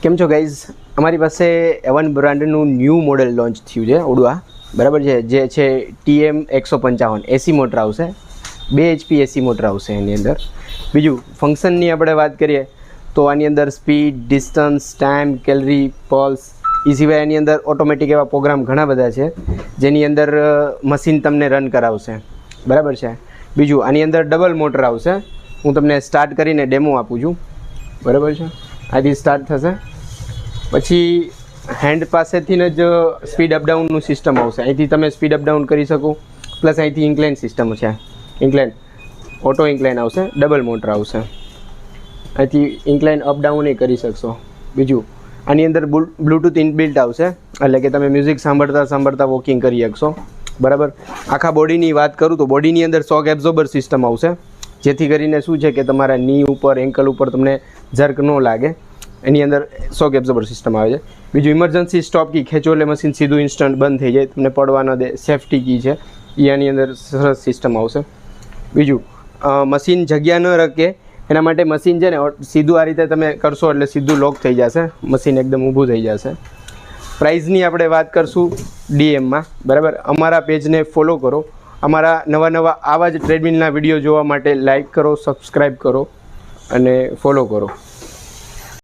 કેમ છો ગાઈઝ? અમારી પાસે એવન બ્રાન્ડનું ન્યૂ મોડેલ લોન્ચ થયું છે ઓડવા, બરાબર છે, જે છે TM 155 એસી મોટર આવશે, 2 HP એસી મોટર આવશે એની અંદર. બીજું ફંક્શનની આપણે વાત કરીએ તો આની અંદર speed, distance, time, calorie, pulse, એ સિવાય એની અંદર ઓટોમેટિક એવા પ્રોગ્રામ ઘણા બધા છે જેની અંદર મશીન તમને રન કરાવશે, બરાબર છે. બીજું આની અંદર ડબલ મોટર આવશે. હું તમને સ્ટાર્ટ કરીને ડેમો આપું છું, બરાબર છે. આથી સ્ટાર્ટ થશે, પછી હેન્ડ પાસેથી જ સ્પીડ અપડાઉનનું સિસ્ટમ આવશે. અહીંથી તમે સ્પીડ અપડાઉન કરી શકો, પ્લસ અહીંથી ઇન્ક્લાઇન સિસ્ટમ છે, ઇન્ક્લાઇન ઓટો ઇન્ક્લાઇન આવશે, ડબલ મોટર આવશે. અહીંથી ઇન્ક્લાઇન અપડાઉન કરી શકશો. બીજું આની અંદર બ્લૂટૂથ ઇનબિલ્ટ આવશે, એટલે કે તમે મ્યુઝિક સાંભળતા વોકિંગ કરી શકશો, બરાબર. આખા બોડીની વાત કરું તો બોડીની અંદર શોક એબ્ઝોર્બર સિસ્ટમ આવશે, જેથી કરીને શું છે કે તમારા ની ઉપર, એન્કલ ઉપર તમને જર્ક ન લાગે. એની અંદર શોક એબ્ઝોર્બર સિસ્ટમ આવે છે. બીજું ઇમરજન્સી સ્ટોપ કી ખેંચો એટલે મશીન સીધું ઇન્સ્ટન્ટ બંધ થઈ જાય, તમને પડવા ન દે. સેફ્ટી કી છે એ આની અંદર સરસ સિસ્ટમ આવશે. બીજું મશીન જગ્યા ન રખે એના માટે મશીન છે ને સીધું આ રીતે તમે કરશો એટલે સીધું લોક થઈ જશે, મશીન એકદમ ઊભું થઈ જશે. પ્રાઇઝની આપણે વાત કરશું DMમાં, બરાબર. અમારા પેજને ફોલો કરો. અમારા નવા આવા જ ટ્રેડમિલના વિડીયો જોવા માટે લાઇક કરો, સબસ્ક્રાઈબ કરો અને ફોલો કરો.